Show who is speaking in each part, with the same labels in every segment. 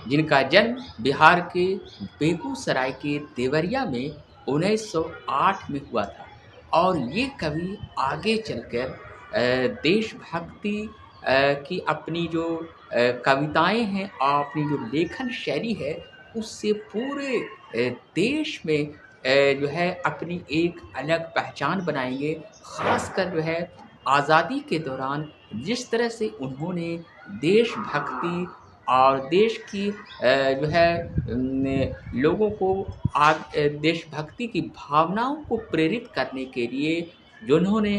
Speaker 1: जिनका जन्म बिहार के बेगूसराय के देवरिया में 1908 में हुआ था। और ये कवि आगे चलकर देशभक्ति की अपनी जो कविताएं हैं और अपनी जो लेखन शैली है, उससे पूरे देश में जो है अपनी एक अलग पहचान बनाएंगे। खासकर जो है आज़ादी के दौरान जिस तरह से उन्होंने देशभक्ति और देश की जो है लोगों को देशभक्ति की भावनाओं को प्रेरित करने के लिए जिन्होंने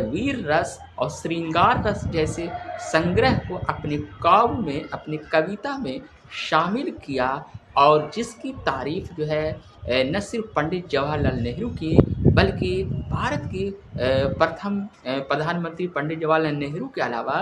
Speaker 1: वीर रस और श्रृंगार रस जैसे संग्रह को अपने काव्य में, अपनी कविता में शामिल किया, और जिसकी तारीफ जो है न सिर्फ पंडित जवाहरलाल नेहरू की, बल्कि भारत के प्रथम प्रधानमंत्री पंडित जवाहरलाल नेहरू के अलावा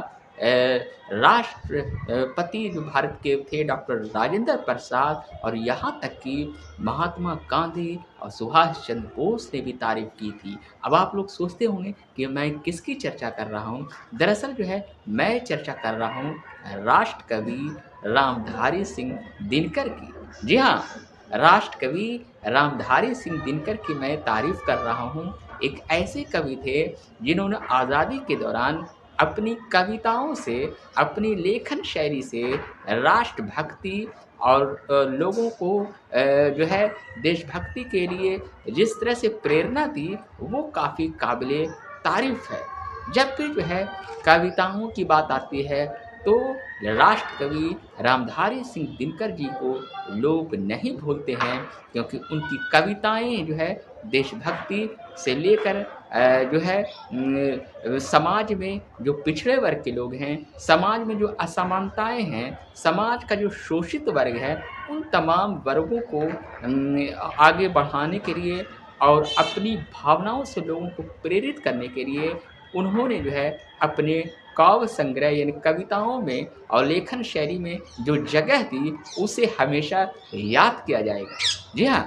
Speaker 1: राष्ट्रपति जो भारत के थे डॉक्टर राजेंद्र प्रसाद, और यहाँ तक कि महात्मा गांधी और सुभाष चंद्र बोस ने भी तारीफ की थी। अब आप लोग सोचते होंगे कि मैं किसकी चर्चा कर रहा हूँ। दरअसल जो है मैं चर्चा कर रहा हूँ राष्ट्र कवि रामधारी सिंह दिनकर की। जी हाँ, राष्ट्र कवि रामधारी सिंह दिनकर की मैं तारीफ कर रहा हूँ। एक ऐसे कवि थे जिन्होंने आज़ादी के दौरान अपनी कविताओं से, अपनी लेखन शैली से राष्ट्रभक्ति और लोगों को जो है देशभक्ति के लिए जिस तरह से प्रेरणा दी, वो काफ़ी काबिले तारीफ है। जब भी जो है कविताओं की बात आती है तो राष्ट्र कवि रामधारी सिंह दिनकर जी को लोग नहीं भूलते हैं, क्योंकि उनकी कविताएं जो है देशभक्ति से लेकर जो है समाज में जो पिछड़े वर्ग के लोग हैं, समाज में जो असमानताएं हैं, समाज का जो शोषित वर्ग है, उन तमाम वर्गों को आगे बढ़ाने के लिए और अपनी भावनाओं से लोगों को प्रेरित करने के लिए उन्होंने जो है अपने काव्य संग्रह यानी कविताओं में और लेखन शैली में जो जगह दी, उसे हमेशा याद किया जाएगा। जी हाँ,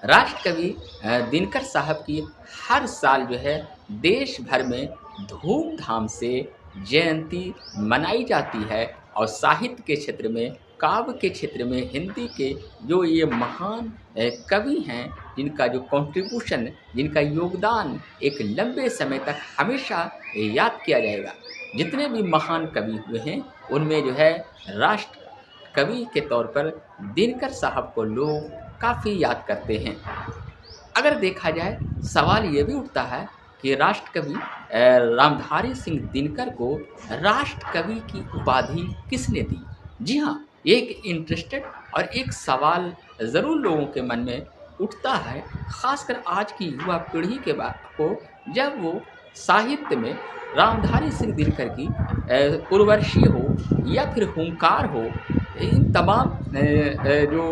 Speaker 1: राष्ट्र कवि दिनकर साहब की हर साल जो है देश भर में धूमधाम से जयंती मनाई जाती है, और साहित्य के क्षेत्र में, काव्य के क्षेत्र में हिंदी के जो ये महान कवि हैं, जिनका जो कंट्रीब्यूशन, जिनका योगदान एक लंबे समय तक हमेशा याद किया जाएगा। जितने भी महान कवि हुए हैं उनमें जो है राष्ट्र कवि के तौर पर दिनकर साहब को लोग काफ़ी याद करते हैं। अगर देखा जाए, सवाल ये भी उठता है कि राष्ट्र कवि रामधारी सिंह दिनकर को राष्ट्र कवि की उपाधि किसने दी। जी हाँ, ये एक इंटरेस्टेड और एक सवाल ज़रूर लोगों के मन में उठता है, खासकर आज की युवा पीढ़ी के को, जब वो साहित्य में रामधारी सिंह दिनकर की उर्वशी हो या फिर हुंकार हो, इन तमाम जो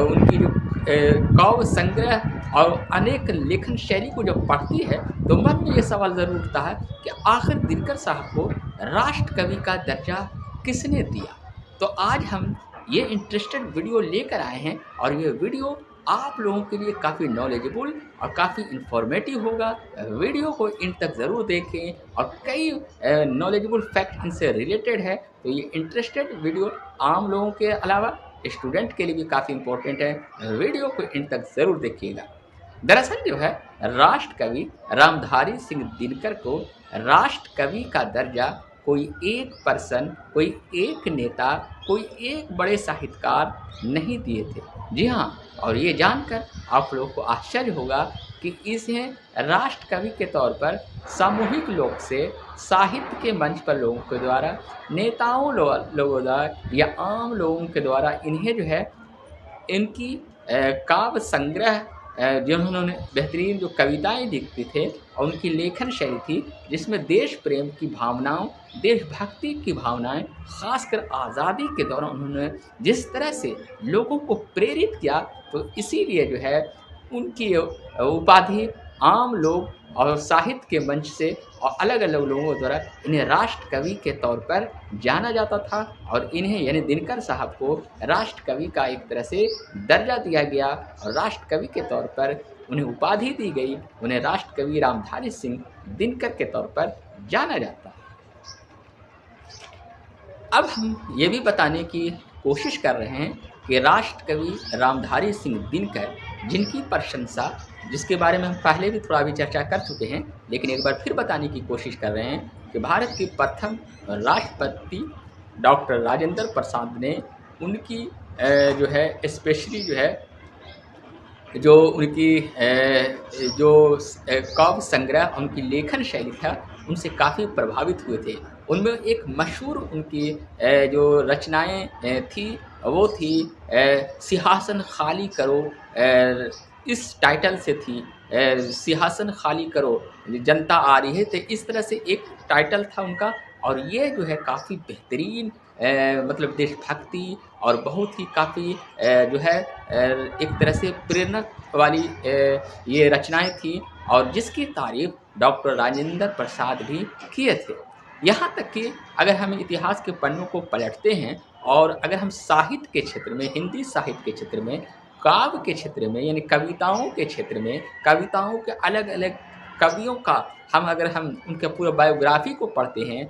Speaker 1: उनकी जो काव्य संग्रह और अनेक लेखन शैली को जब पढ़ती है तो मन में ये सवाल ज़रूर उठता है कि आखिर दिनकर साहब को राष्ट्र कवि का दर्जा किसने दिया। तो आज हम ये इंटरेस्टेड वीडियो लेकर आए हैं, और ये वीडियो आप लोगों के लिए काफ़ी नॉलेजेबल और काफ़ी इन्फॉर्मेटिव होगा। वीडियो को इन तक ज़रूर देखें, और कई नॉलेजेबल फैक्ट इनसे रिलेटेड है, तो ये इंटरेस्टेड वीडियो आम लोगों के अलावा स्टूडेंट के लिए भी काफ़ी इम्पोर्टेंट है। वीडियो को इन तक ज़रूर देखिएगा। दरअसल जो है राष्ट्र कवि रामधारी सिंह दिनकर को राष्ट्र कवि का दर्जा कोई एक पर्सन, कोई एक नेता, कोई एक बड़े साहित्यकार नहीं दिए थे। जी हाँ, और ये जानकर आप लोगों को आश्चर्य होगा कि इसे राष्ट्र कवि के तौर पर सामूहिक लोक से साहित्य के मंच पर लोगों के द्वारा, नेताओं लोगों द्वारा या आम लोगों के द्वारा इन्हें जो है इनकी काव्य संग्रह जिन्होंने बेहतरीन जो कविताएं लिखते थे और उनकी लेखन शैली थी, जिसमें देश प्रेम की भावनाओं, देशभक्ति की भावनाएं, खासकर आज़ादी के दौरान उन्होंने जिस तरह से लोगों को प्रेरित किया, तो इसीलिए जो है उनकी उपाधि आम लोग और साहित्य के मंच से और अलग अलग लोगों द्वारा इन्हें राष्ट्र कवि के तौर पर जाना जाता था, और इन्हें यानी दिनकर साहब को राष्ट्र कवि का एक तरह से दर्जा दिया गया और राष्ट्र कवि के तौर पर उन्हें उपाधि दी गई। उन्हें राष्ट्र कवि रामधारी सिंह दिनकर के तौर पर जाना जाता है। अब हम ये भी बताने की कोशिश कर रहे हैं कि राष्ट्रकवि रामधारी सिंह दिनकर, जिनकी प्रशंसा, जिसके बारे में हम पहले भी थोड़ा भी चर्चा कर चुके हैं, लेकिन एक बार फिर बताने की कोशिश कर रहे हैं कि भारत के प्रथम राष्ट्रपति डॉक्टर राजेंद्र प्रसाद ने उनकी जो है स्पेशली जो है जो उनकी जो काव्य संग्रह, उनकी लेखन शैली था, उनसे काफ़ी प्रभावित हुए थे। उनमें एक मशहूर उनकी जो रचनाएं थी, वो थी सिंहासन खाली करो, इस टाइटल से थी, सिंहासन खाली करो जनता आ रही है। तो इस तरह से एक टाइटल था उनका, और ये जो है काफ़ी बेहतरीन मतलब देशभक्ति और बहुत ही काफ़ी जो है एक तरह से प्रेरणा वाली ये रचनाएं थी, और जिसकी तारीफ डॉक्टर राजेंद्र प्रसाद भी किए थे। यहाँ तक कि अगर हम इतिहास के पन्नों को पलटते हैं और अगर हम साहित्य के क्षेत्र में, हिंदी साहित्य के क्षेत्र में, काव्य के क्षेत्र में, यानी कविताओं के क्षेत्र में, कविताओं के अलग अलग कवियों का हम उनके पूरे बायोग्राफी को पढ़ते हैं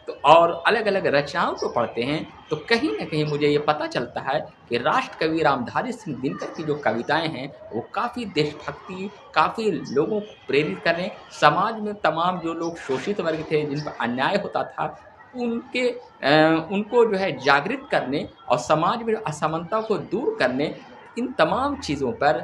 Speaker 1: तो और अलग अलग रचनाओं को पढ़ते हैं, तो कहीं ना कहीं मुझे ये पता चलता है कि राष्ट्रकवि रामधारी सिंह दिनकर की जो कविताएं हैं वो काफ़ी देशभक्ति, काफ़ी लोगों को प्रेरित करने, समाज में तमाम जो लोग शोषित वर्ग थे, जिन पर अन्याय होता था, उनको जो है जागृत करने और समाज में असमानता को दूर करने, इन तमाम चीज़ों पर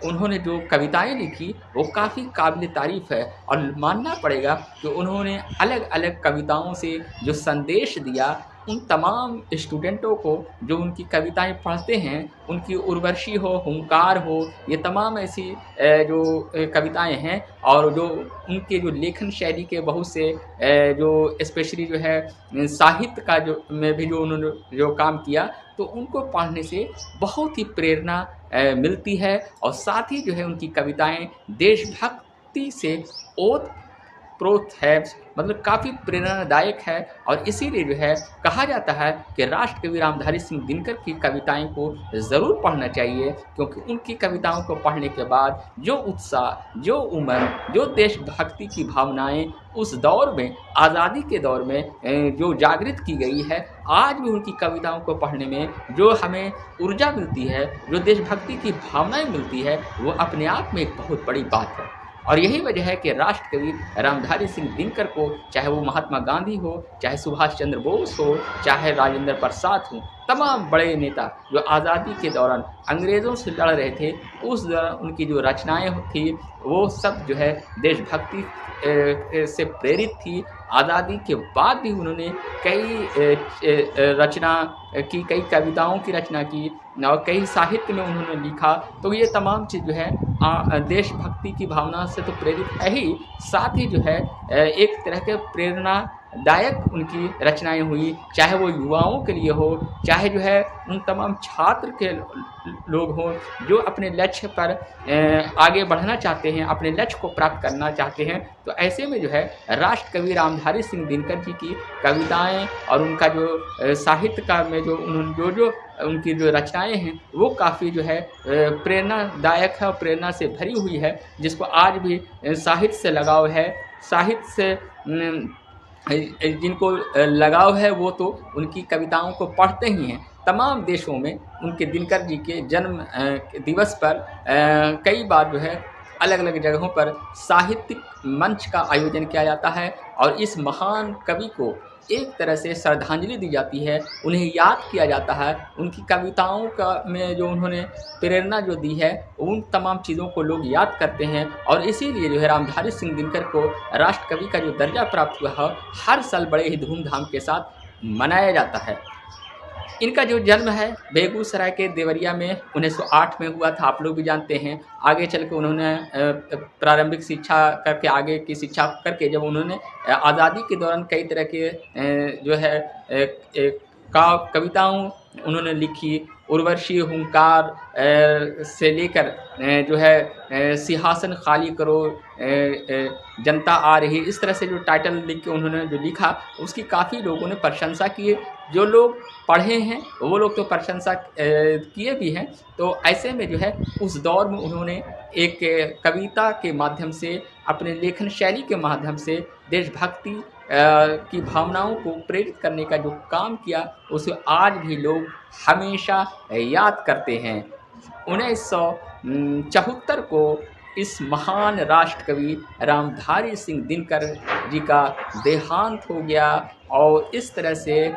Speaker 1: उन्होंने जो कविताएं लिखी वो काफ़ी काबिल तारीफ़ है। और मानना पड़ेगा कि उन्होंने अलग अलग कविताओं से जो संदेश दिया, उन तमाम स्टूडेंटों को जो उनकी कविताएं पढ़ते हैं, उनकी उर्वशी हो, हुंकार हो, ये तमाम ऐसी जो कविताएं हैं, और जो उनके जो लेखन शैली के बहुत से जो स्पेशली जो है साहित्य का जो में भी जो उन्होंने जो काम किया, तो उनको पढ़ने से बहुत ही प्रेरणा मिलती है। और साथ ही जो है उनकी कविताएं देशभक्ति से ओत प्रोत है, मतलब काफ़ी प्रेरणादायक है। और इसीलिए जो है कहा जाता है कि राष्ट्रकवि रामधारी सिंह दिनकर की कविताएं को ज़रूर पढ़ना चाहिए, क्योंकि उनकी कविताओं को पढ़ने के बाद जो उत्साह, जो उमंग, जो देशभक्ति की भावनाएं उस दौर में, आज़ादी के दौर में जो जागृत की गई है, आज भी उनकी कविताओं को पढ़ने में जो हमें ऊर्जा मिलती है, जो देशभक्ति की भावनाएं मिलती है, वो अपने आप में एक बहुत बड़ी बात है। और यही वजह है कि राष्ट्रकवि रामधारी सिंह दिनकर को, चाहे वो महात्मा गांधी हो, चाहे सुभाष चंद्र बोस हो, चाहे राजेंद्र प्रसाद हो, तमाम बड़े नेता जो आज़ादी के दौरान अंग्रेज़ों से लड़ रहे थे, उस दौरान उनकी जो रचनाएं थी वो सब जो है देशभक्ति से प्रेरित थी। आज़ादी के बाद भी उन्होंने कई रचना की, कई कविताओं की रचना की और कई साहित्य में उन्होंने लिखा। तो ये तमाम चीज़ जो है देशभक्ति की भावना से तो प्रेरित है ही, साथ ही जो है एक तरह के प्रेरणादायक उनकी रचनाएं हुई, चाहे वो युवाओं के लिए हो, चाहे जो है उन तमाम छात्र के लोग हों जो अपने लक्ष्य पर आगे बढ़ना चाहते हैं, अपने लक्ष्य को प्राप्त करना चाहते हैं। तो ऐसे में जो है राष्ट्रकवि रामधारी सिंह दिनकर जी की कविताएं और उनका जो साहित्य का में जो उन्होंने जो उनकी जो रचनाएं हैं वो काफ़ी जो है प्रेरणादायक है और प्रेरणा से भरी हुई है, जिसको आज भी साहित्य से लगाव है, साहित्य से जिनको लगाव है वो तो उनकी कविताओं को पढ़ते ही हैं। तमाम देशों में उनके दिनकर जी के जन्म दिवस पर कई बार जो है अलग अलग जगहों पर साहित्यिक मंच का आयोजन किया जाता है, और इस महान कवि को एक तरह से श्रद्धांजलि दी जाती है, उन्हें याद किया जाता है। उनकी कविताओं का में जो उन्होंने प्रेरणा जो दी है, उन तमाम चीज़ों को लोग याद करते हैं, और इसीलिए जो है रामधारी सिंह दिनकर को राष्ट्रकवि का जो दर्जा प्राप्त हुआ है, हर साल बड़े ही धूमधाम के साथ मनाया जाता है। इनका जो जन्म है बेगूसराय के देवरिया में 1908 में हुआ था, आप लोग भी जानते हैं। आगे चल के उन्होंने प्रारंभिक शिक्षा करके, आगे की शिक्षा करके, जब उन्होंने आज़ादी के दौरान कई तरह के जो है कविताओं उन्होंने लिखी, उर्वशी, हुंकार से लेकर जो है सिंहासन खाली करो, जनता आ रही, इस तरह से जो टाइटल लिख के उन्होंने जो लिखा, उसकी काफ़ी लोगों ने प्रशंसा की। जो लोग पढ़े हैं वो लोग तो प्रशंसा किए भी हैं। तो ऐसे में जो है उस दौर में उन्होंने एक कविता के माध्यम से, अपने लेखन शैली के माध्यम से देशभक्ति की भावनाओं को प्रेरित करने का जो काम किया, उसे आज भी लोग हमेशा याद करते हैं। 1974 को इस महान राष्ट्र कवि रामधारी सिंह दिनकर जी का देहांत हो गया और इस तरह से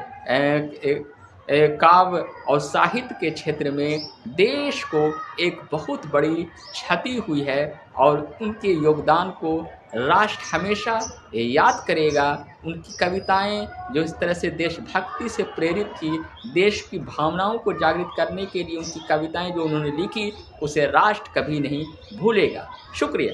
Speaker 1: काव्य और साहित्य के क्षेत्र में देश को एक बहुत बड़ी क्षति हुई है और उनके योगदान को राष्ट्र हमेशा याद करेगा। उनकी कविताएं जो इस तरह से देशभक्ति से प्रेरित थी, देश की भावनाओं को जागृत करने के लिए उनकी कविताएं जो उन्होंने लिखी, उसे राष्ट्र कभी नहीं भूलेगा। शुक्रिया।